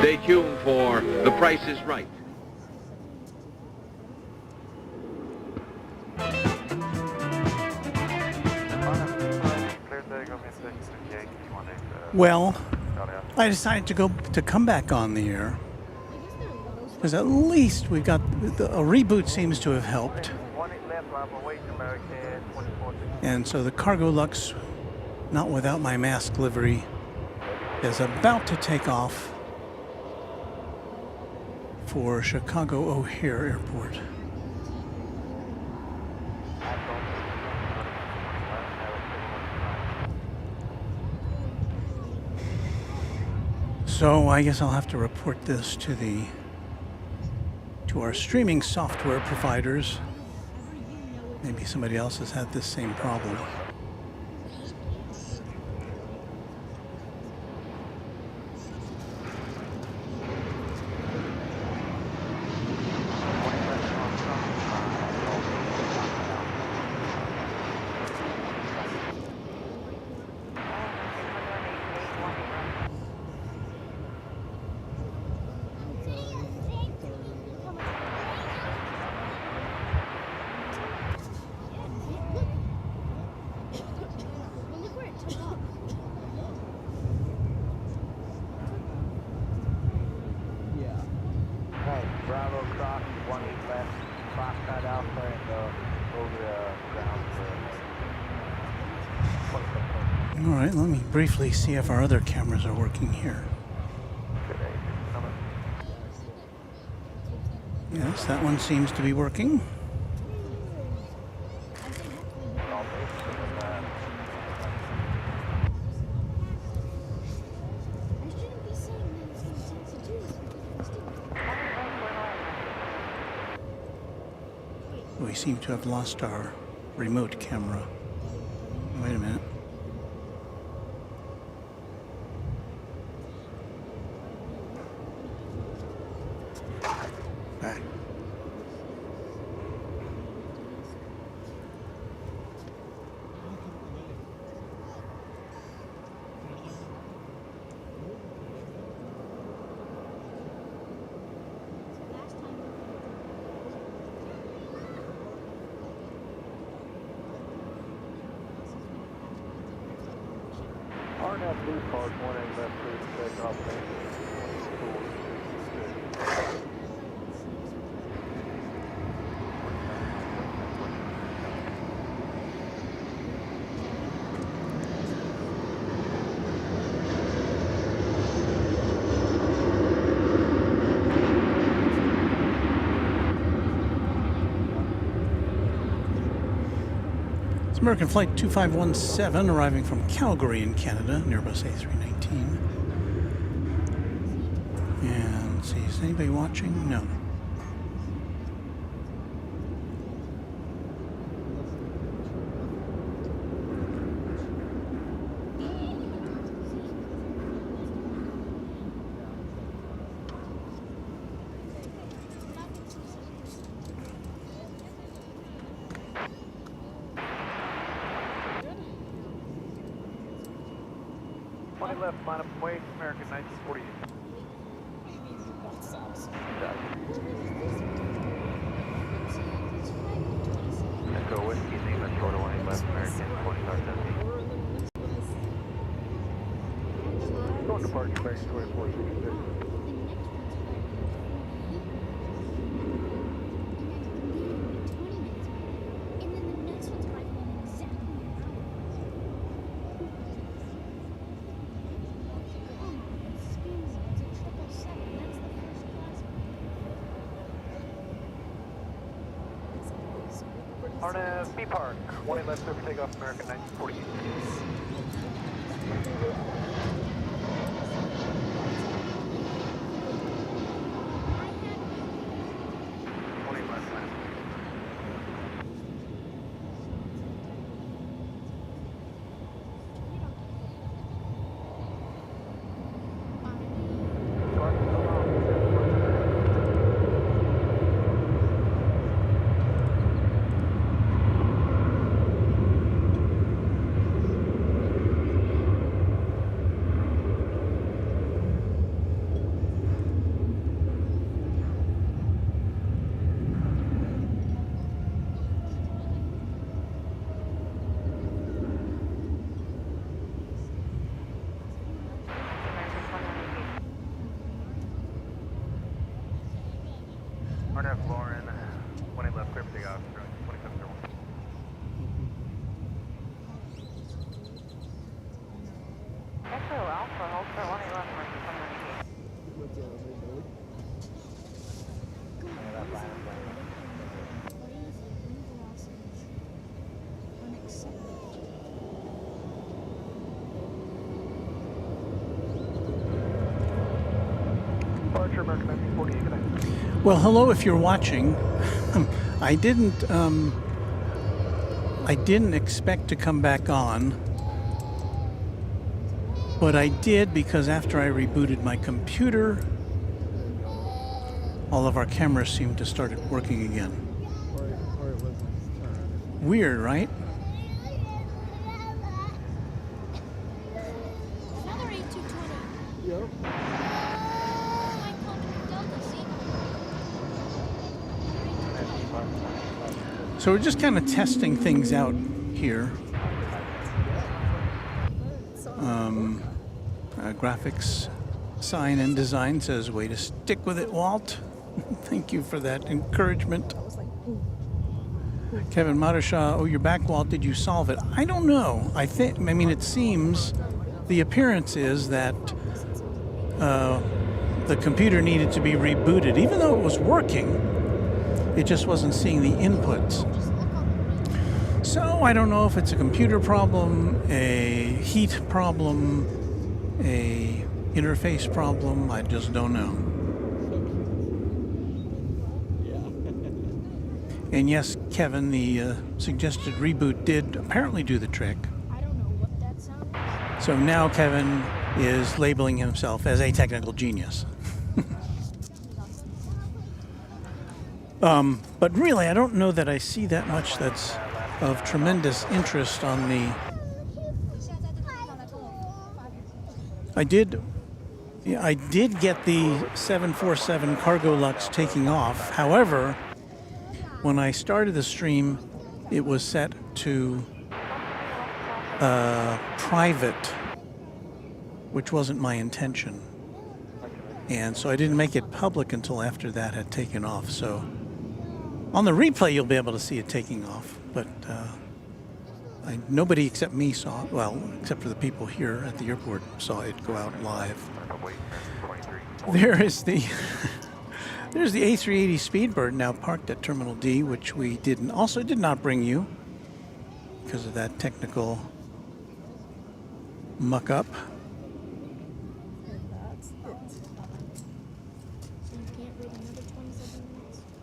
Stay tuned for The Price is Right. Well, I decided to come back on the air because at least we got a reboot seems to have helped, and so the Cargo Lux, not without my mask livery, is about to take off for Chicago O'Hare Airport. So I guess I'll have to report this to our streaming software providers. Maybe somebody else has had this same problem. All right, let me briefly see if our other cameras are working here. Yes, that one seems to be working. We seem to have lost our remote camera. Wait a minute. Back. Blue Park, 1 8 left 3 to take off, It's American Flight 2517 arriving from Calgary in Canada, near Airbus A319. And let's see, is anybody watching? No. left, line up and wait, American 1948. Echo Whiskey, Lima, short 1 left, American 2017. Going to departure, American 2466. RNAV B Park, 1 left over takeoff, American 1948. 1F Lauren, 18 left, clear for takeoff, 2701. Echo Alpha, hold for 18 left, emergency 2188. Departure, American 1948, good night. Well, hello if you're watching. I didn't expect to come back on, but I did because after I rebooted my computer, all of our cameras seemed to start working again. Weird, right? Another A220. Yep. I called Delta, see? So we're just kind of testing things out here. Graphics sign and design says, way to stick with it, Walt. Thank you for that encouragement. Kevin Matershaw, oh, you're back, Walt. Did you solve it? I don't know. I mean, it seems the appearance is that the computer needed to be rebooted. Even though it was working, it just wasn't seeing the inputs. So I don't know if it's a computer problem, a heat problem, a interface problem. I just don't know. And yes, Kevin, the suggested reboot did apparently do the trick. I don't know what that sound is. So now Kevin is labeling himself as a technical genius. But really, I don't know that I see that much that's of tremendous interest on the... I did get the 747 Cargo Lux taking off. However, when I started the stream, it was set to private, which wasn't my intention. And so I didn't make it public until after that had taken off. So on the replay, you'll be able to see it taking off. But nobody except me saw it. Well, except for the people here at the airport saw it go out live. There is the... There's the A380 Speedbird now parked at Terminal D, which we did not bring you because of that technical muck up. That's it. So you can't wait another 27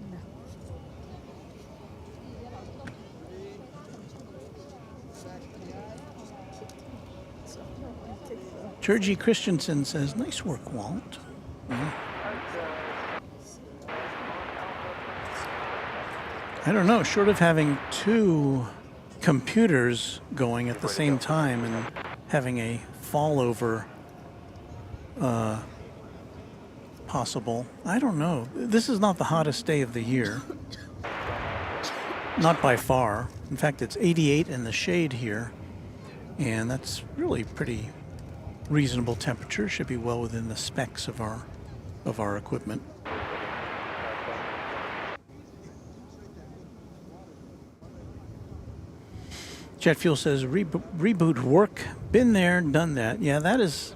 minutes? Georgie Christensen says, nice work, Walt. Yeah. I don't know, short of having two computers going at the same time and having a fallover possible, I don't know. This is not the hottest day of the year. Not by far. In fact, it's 88 in the shade here, and that's really pretty reasonable temperature. Should be well within the specs of our equipment. Jet Fuel says reboot work. Been there, done that. Yeah, that's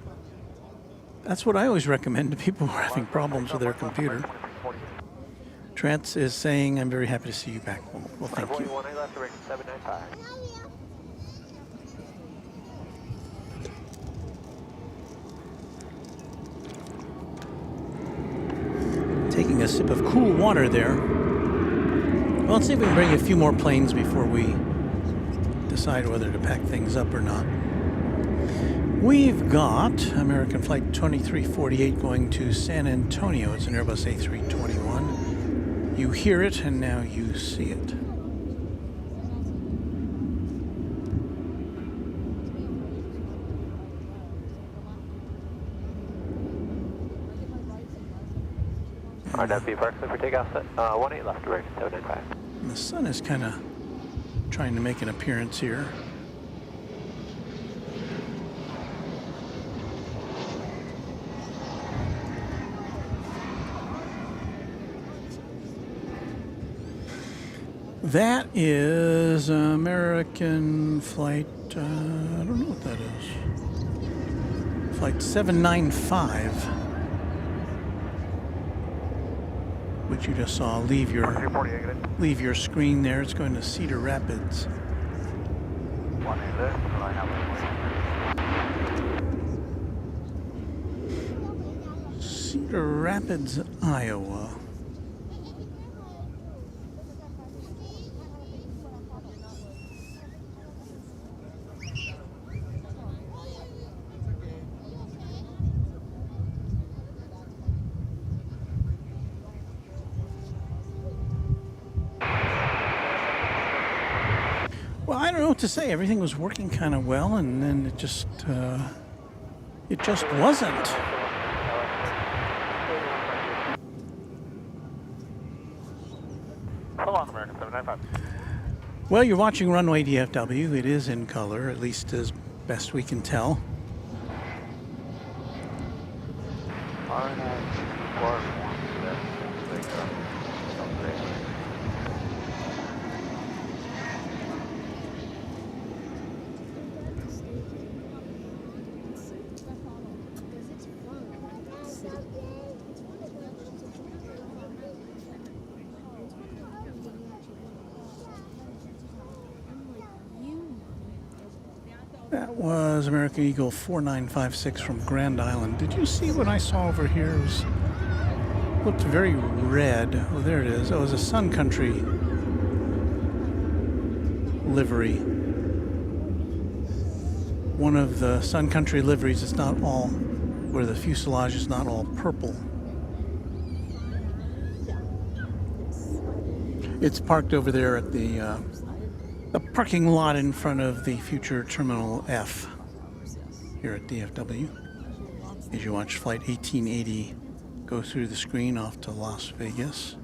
what I always recommend to people who are having problems with their computer. Trent is saying, I'm very happy to see you back. Well, thank you. Taking a sip of cool water there. Well, let's see if we can bring a few more planes before we decide whether to pack things up or not. We've got American Flight 2348 going to San Antonio. It's an Airbus A321. You hear it, and now you see it. RW Park for takeoff, 18 left, direct 795. And the sun is kind of trying to make an appearance here. That is American flight, I don't know what that is. Flight 795, which you just saw leave your screen there. It's going to Cedar Rapids. Cedar Rapids, Iowa. Well, I don't know what to say. Everything was working kind of well, and then it just wasn't. Hello, American 795. Well, you're watching Runway DFW. It is in color, at least as best we can tell. That was American Eagle 4956 from Grand Island. Did you see what I saw over here? It looked very red. Oh, there it is. Oh, it was a Sun Country livery. One of the Sun Country liveries is not all, where the fuselage is not all purple. It's parked over there at the parking lot in front of the future Terminal F here at DFW. As you watch Flight 1880 go through the screen off to Las Vegas.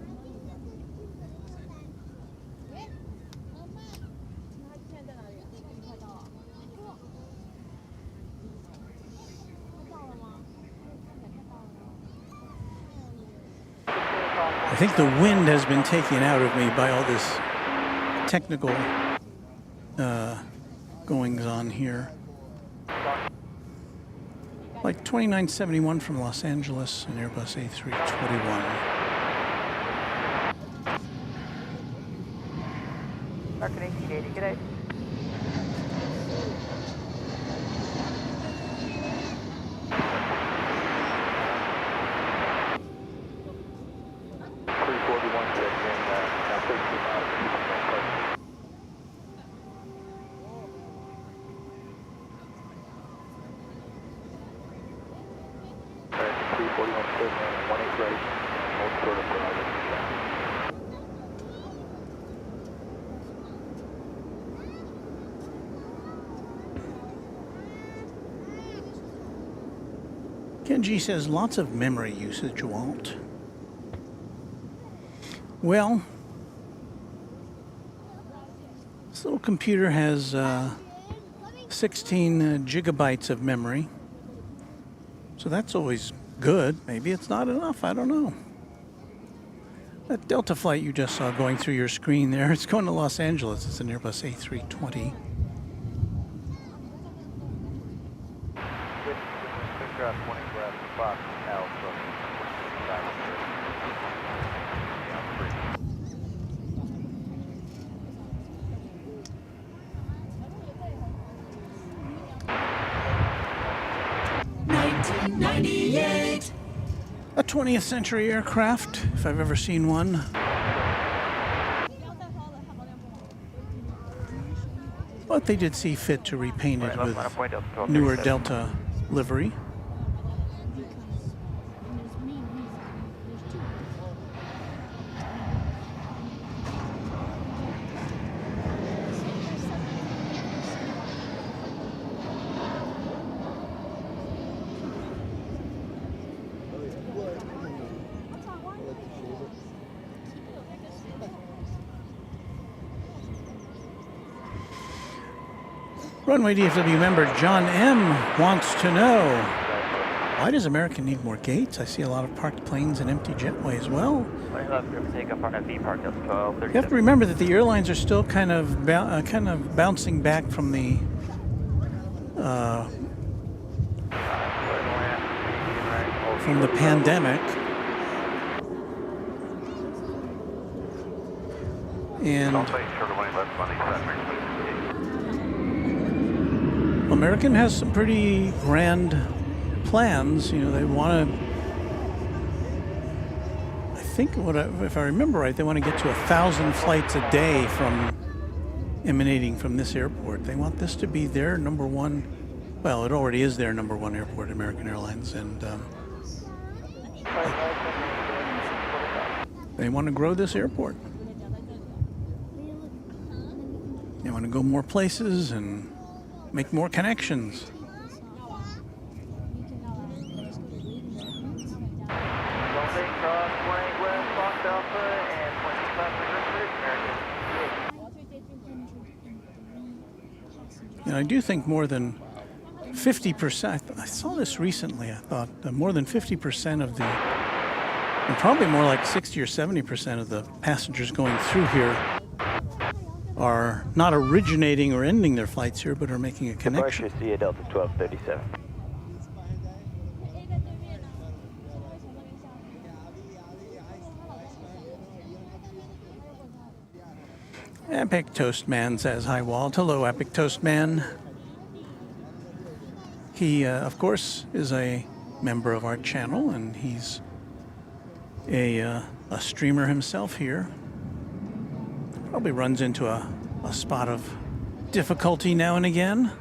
I think the wind has been taken out of me by all this technical goings on here. Like 2971 from Los Angeles, an Airbus A321. American 1880, good day. Kenji says lots of memory usage, Walt. Well, this little computer has 16 gigabytes of memory. So that's always good. Maybe it's not enough. I don't know. That Delta flight you just saw going through your screen there, it's going to Los Angeles. It's an Airbus A320. A 20th century aircraft, if I've ever seen one. But they did see fit to repaint it with newer Delta livery. Runway DFW member John M. wants to know, Why does American need more gates? I see a lot of parked planes and empty jetway as well. Running left, group take up on FV, park Delta 12, You have to remember that the airlines are still kind of bouncing back from the pandemic, and American has some pretty grand plans. You know, they want to. I think if I remember right, they want to get to 1,000 flights a day from emanating from this airport. They want this to be their number one. Well, it already is their number one airport, American Airlines, and they want to grow this airport. They want to go more places and make more connections. And I do think more than 50%, I saw this recently, I thought more than 50% of the, and probably more like 60 or 70% of the passengers going through here are not originating or ending their flights here, but are making a connection. Departure Delta 1237. Epic Toast Man says hi, Walt. Hello, Epic Toast Man. He, of course, is a member of our channel, and he's a streamer himself here. Probably runs into a spot of difficulty now and again.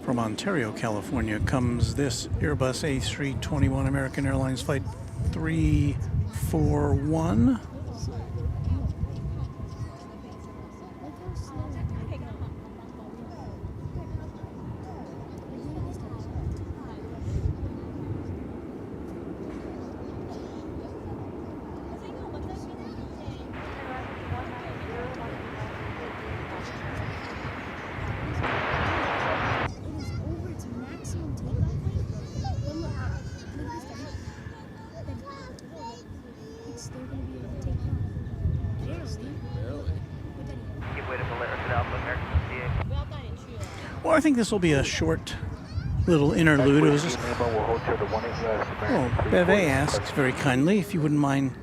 From Ontario, California comes this Airbus A321 American Airlines Flight 341. Well, I think this will be a short little interlude. It was just, Beve asks very kindly if you wouldn't mind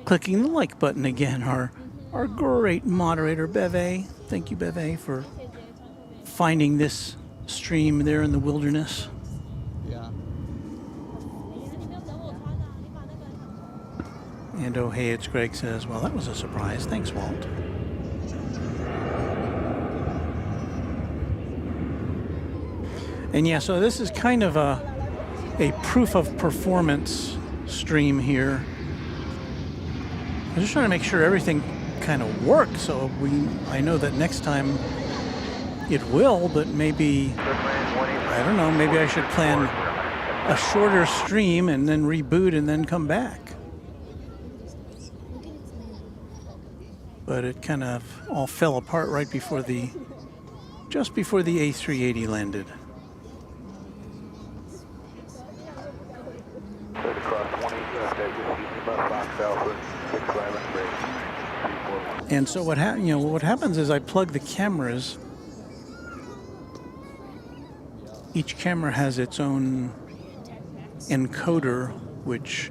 clicking the like button again. Our great moderator, Beve. Thank you, Beve, for finding this stream there in the wilderness. And oh, hey, it's Greg says, well, that was a surprise. Thanks, Walt. And yeah, so this is kind of a proof of performance stream here. I'm just trying to make sure everything kind of works, so I know that next time it will, but maybe, I don't know, maybe I should plan a shorter stream and then reboot and then come back. But it kind of all fell apart right before just before the A380 landed. And so what happens is I plug the cameras. Each camera has its own encoder, which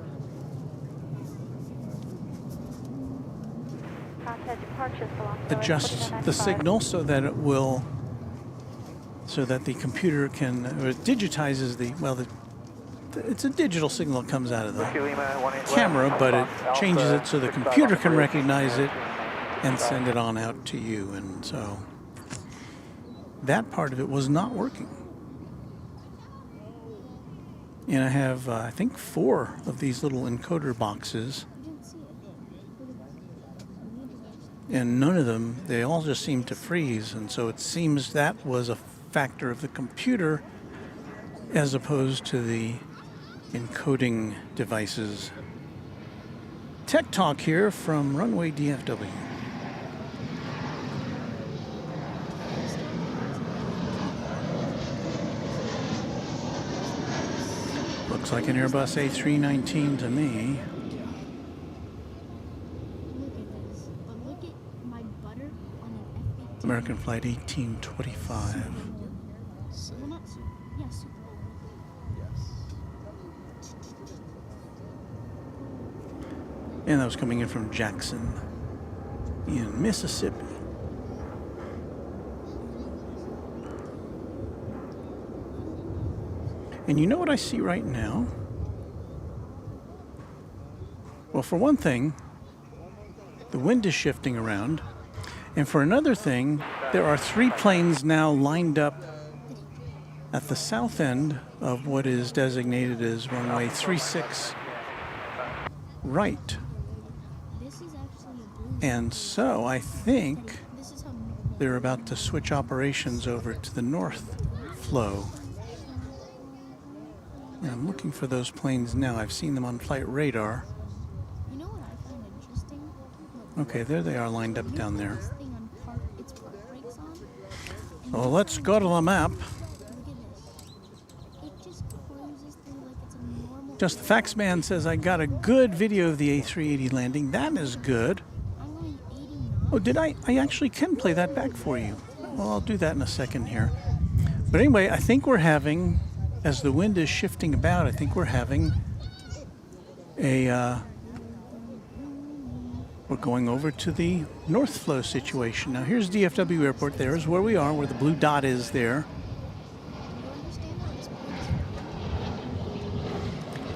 adjusts the signal so that the computer can, or it digitizes it's a digital signal that comes out of the camera, but it changes it so the computer can recognize it and send it on out to you. And so that part of it was not working. And I have, I think, 4 of these little encoder boxes. And none of them, they all just seem to freeze. And so it seems that was a factor of the computer as opposed to the encoding devices. Tech Talk here from Runway DFW. Looks like an Airbus A319 to me. Look at this. But look at my butter on an F-18. American Flight 1825. Well, not Super. Yeah, Super Bowl. And that was coming in from Jackson in Mississippi. And you know what I see right now? Well, for one thing, the wind is shifting around. And for another thing, there are 3 planes now lined up at the south end of what is designated as runway 36 right. This is actually a blue. And so I think This is how normal. they're about to switch operations over to the north flow. And I'm looking for those planes now. I've seen them on flight radar. You know what I find interesting? Look, Okay, there they are lined up down there. this thing on its park brakes on. And Well, let's go to the map. look at this. It just cruises through like it's a normal. Just the Fax Man says I got a good video of the A380 landing. That is good. I'm going 80 knots. Oh, did I actually can play that back for you. Well, I'll do that in a second here. But anyway, I think we're having, as the wind is shifting about, I think we're having a, we're going over to the north flow situation. Now here's DFW Airport. There's where we are, where the blue dot is there. You understand how this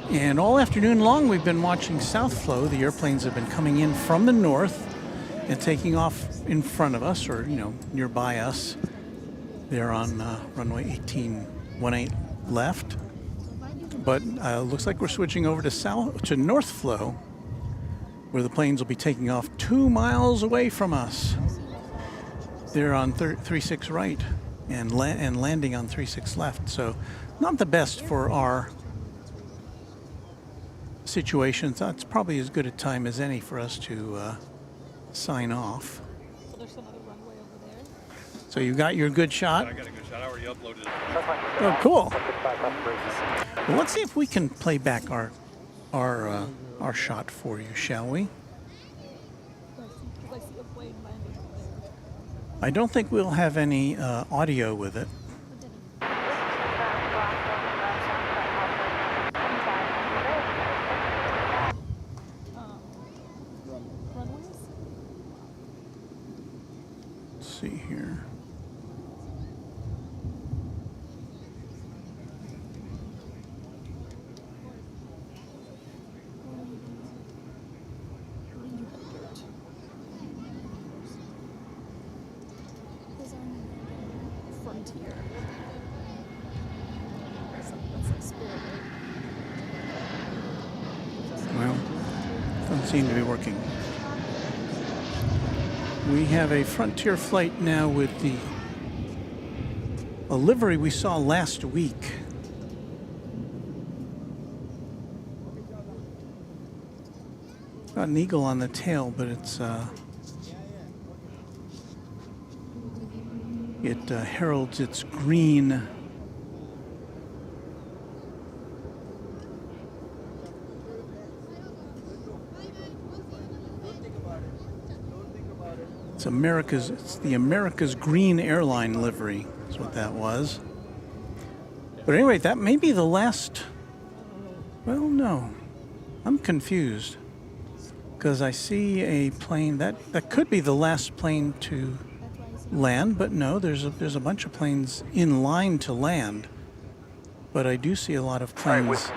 works? And all afternoon long, we've been watching south flow. The airplanes have been coming in from the north and taking off in front of us, or, you know, nearby us. They're on runway 1818 left. But looks like we're switching over to north flow, where the planes will be taking off 2 miles away from us. They're on 36 right and landing on 36 left. So not the best for our situation. So it's probably as good a time as any for us to sign off. So there's some other runway over there. So you got your good shot. I got a good shot. I already uploaded it. Oh, cool. Well, let's see if we can play back our shot for you, shall we? Because I see a plane landing over there. I don't think we'll have any audio with it. Runways? Let's see here. Because I'm Frontier. That's like Spirit, right? Well, doesn't seem to be working. We have a Frontier flight now with a livery we saw last week. Got an eagle on the tail, but it heralds its green. It's the America's Green Airline livery. That's what that was. But anyway, that may be the last. Well, no, I'm confused because I see a plane that could be the last plane to land, but no, there's a bunch of planes in line to land. But I do see a lot of planes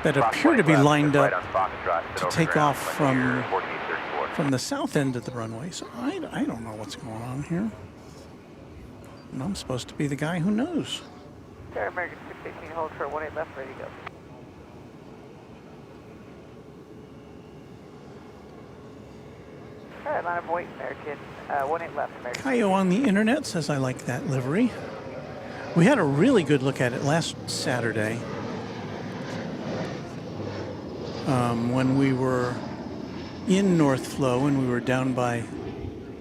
that appear to be lined up to take off from the south end of the runway. So I don't know what's going on here. And I'm supposed to be the guy who knows. Sir, American 618, hold for 18 left, ready to go. All right, line of wait, American 18 left, American. Kaio on the internet says I like that livery. We had a really good look at it last Saturday. when we were in North Flow and we were down by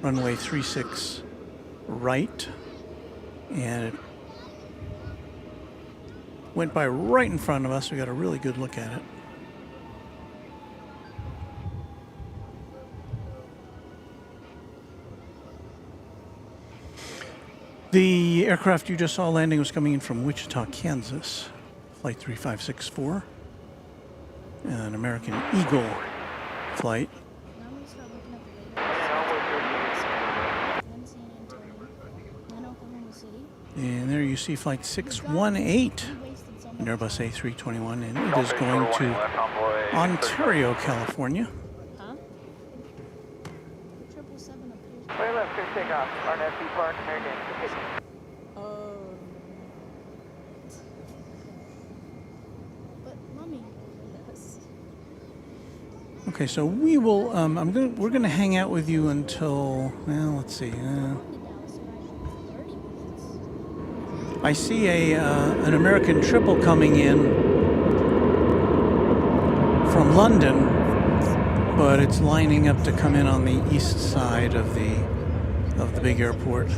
runway 36 right, and it went by right in front of us. We got a really good look at it. The aircraft you just saw landing was coming in from Wichita, Kansas, flight 3564, an American Eagle flight. Now I'm gonna start looking up the radar. Then San Antonio, then Oklahoma City. And there you see flight 618, We wasted so an much. Airbus A321, and it is going to Ontario, California. Huh? 777 appears. Clear left, clear takeoff. RNFB Park, American. Oh. But mommy, Yes. Okay, so we will. We're gonna hang out with you until. Well, let's see. the Dallas arrived in 30 minutes. I see an American triple coming in from London, but it's lining up to come in on the east side of the big airport.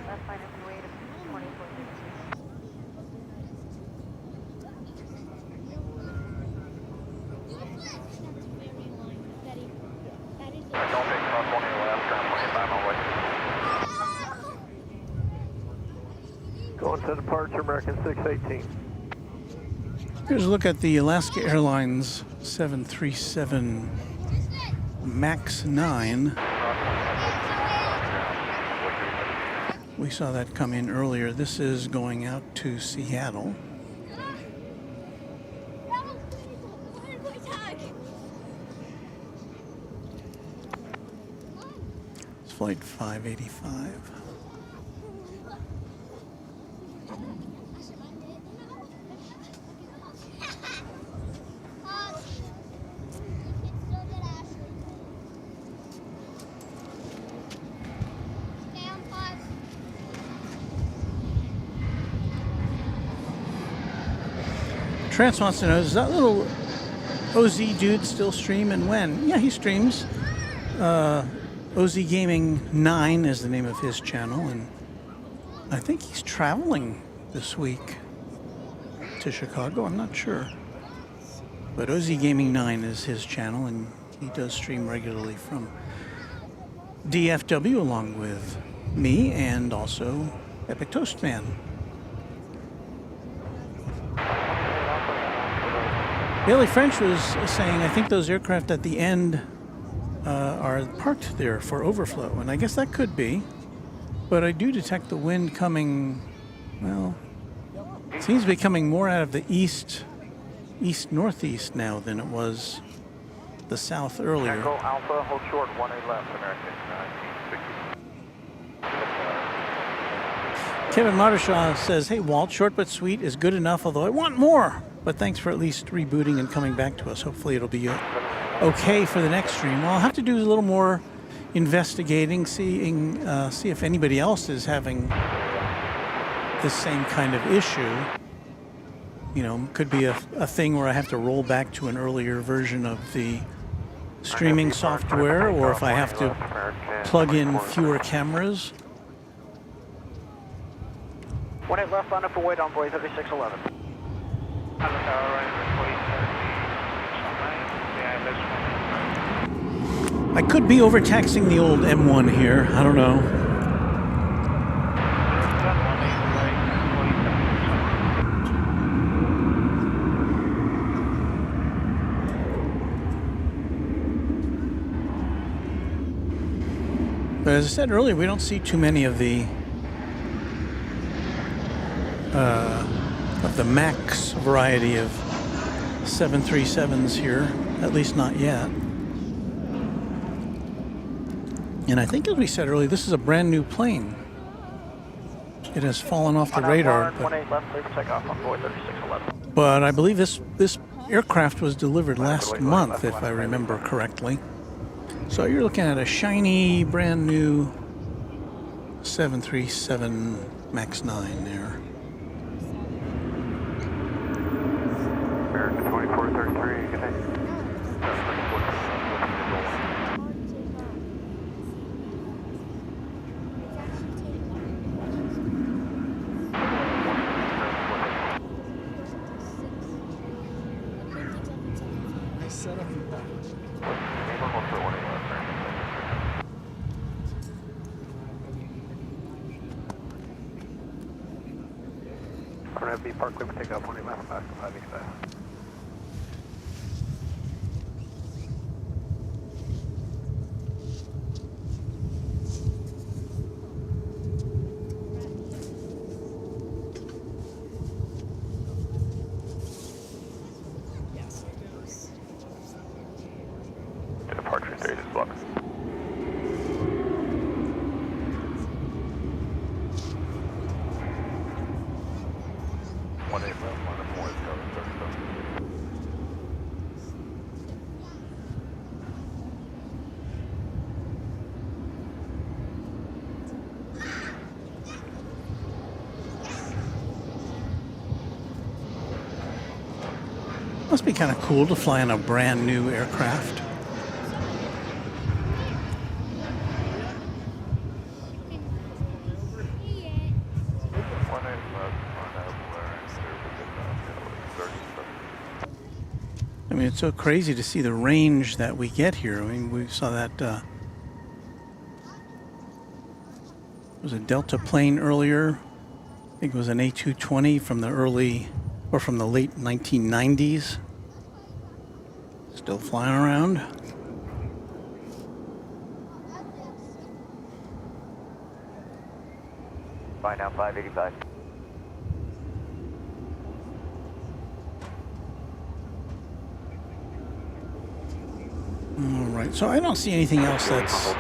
Left line up and wait of 24 minutes. Don't take off 20 left, turn 25 away. Going to departure, American 618. Here's a look at the Alaska Airlines 737 MAX 9. We saw that come in earlier. This is going out to Seattle. It's flight 585. Trance wants to know, is that little OZ dude still stream and when? Yeah, he streams. OZ Gaming 9 is the name of his channel, and I think he's traveling this week to Chicago. I'm not sure. But OZ Gaming 9 is his channel, and he does stream regularly from DFW along with me and also Epic Toast Man. Bailey French was saying, I think those aircraft at the end are parked there for overflow, and I guess that could be. But I do detect the wind coming, well, it seems to be coming more out of the east-northeast now than it was the south earlier. Echo Alpha, hold short, 18 left, American 1960. Kevin Mardershaw says, hey, Walt, short but sweet is good enough, although I want more. But thanks for at least rebooting and coming back to us. Hopefully it'll be okay for the next stream. Well, I'll have to do a little more investigating, see if anybody else is having the same kind of issue. You know, could be a thing where I have to roll back to an earlier version of the streaming software, or if I have to plug in fewer cameras. 18 left, line up for wait on boy 3611. I could be overtaxing the old M1 here. I don't know. But as I said earlier, we don't see too many of the of the max variety of 737s here, at least not yet. And I think, as we said earlier, this is a brand new plane. It has fallen off the radar, but I believe this aircraft was delivered last month, if I remember correctly. So you're looking at a shiny, brand new 737 MAX 9 there. American 2433, good day. Park Clip, take up 20 left, back to 5 expect. Departure 30 is blocked. Must be kind of cool to fly on a brand new aircraft. I mean, it's so crazy to see the range that we get here. I mean, we saw that it was a Delta plane earlier. I think it was an A220 from the late 1990s. Still flying around. Fine now, 585. All right, so I don't see anything else that's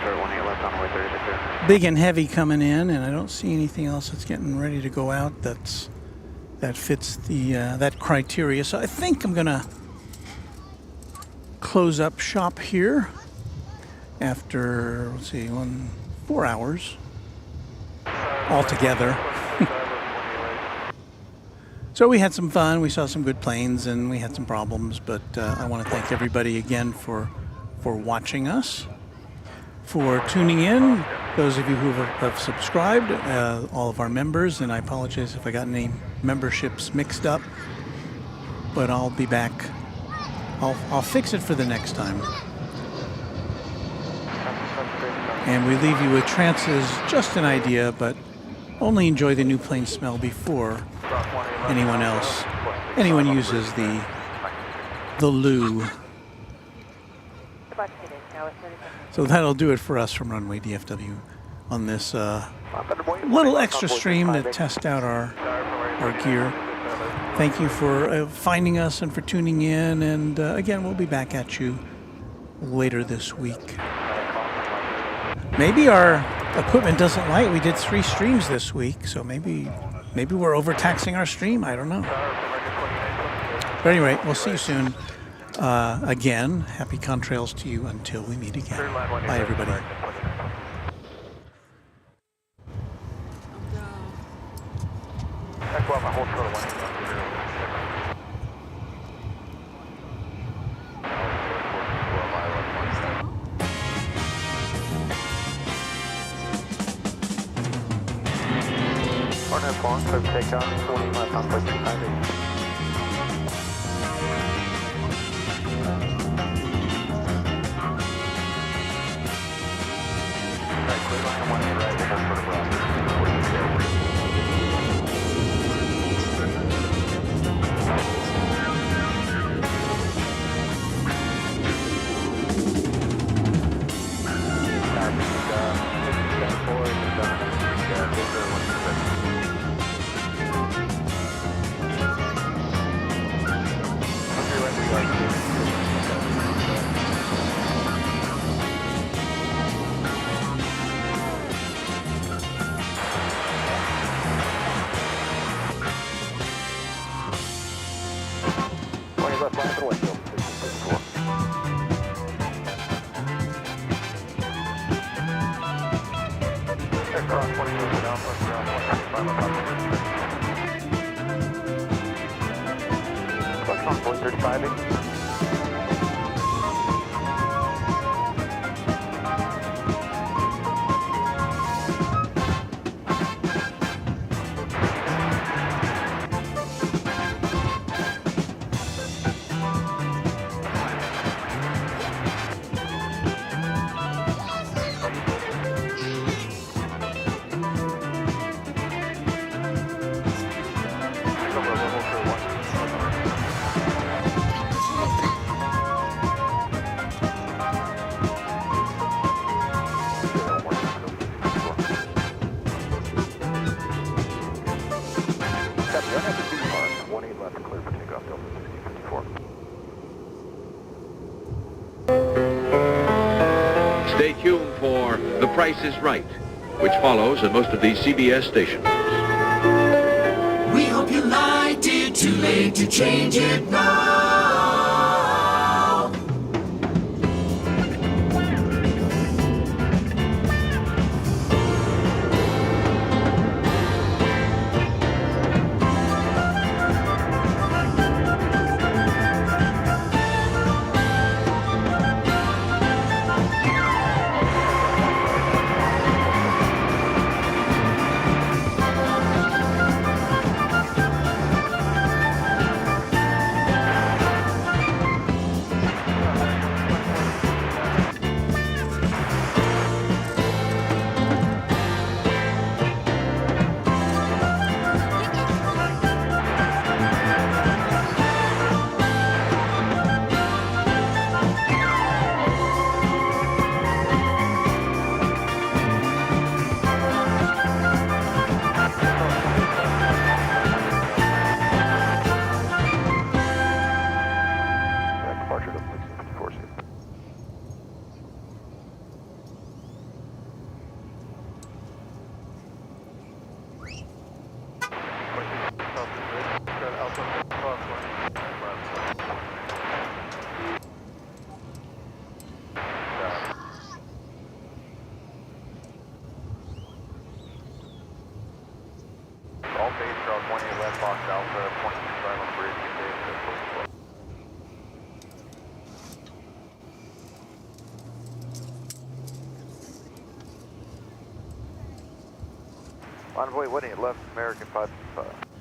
big and heavy coming in, and I don't see anything else that's getting ready to go out that fits the that criteria. So I think I'm gonna close up shop here after, let's see, 4 hours altogether. So we had some fun, we saw some good planes, and we had some problems, but I want to thank everybody again for watching us, for tuning in, those of you who have subscribed, all of our members, and I apologize if I got any memberships mixed up, but I'll be back. I'll fix it for the next time. And we leave you with Trance's Just an Idea, but only enjoy the new plane smell before anyone uses the loo. So that'll do it for us from Runway DFW on this little extra stream to test out our gear. Thank you for finding us and for tuning in, and again, we'll be back at you later this week. Maybe our equipment doesn't like we did 3 streams this week, so maybe we're overtaxing our stream. I don't know. But anyway, we'll see you soon. Again, happy contrails to you until we meet again. Bye, everybody. Take off 25 pounds per second. left line for the windshield, 1654. Cross 20 moving down, plus ground 135. Plus 1.35. Stay tuned for The Price is Right, which follows at most of these CBS stations. We hope you liked it. Too late to change it now. All base, Charles 28 left box Alpha, 25 on bridge, get base, Envoy, what left American 555.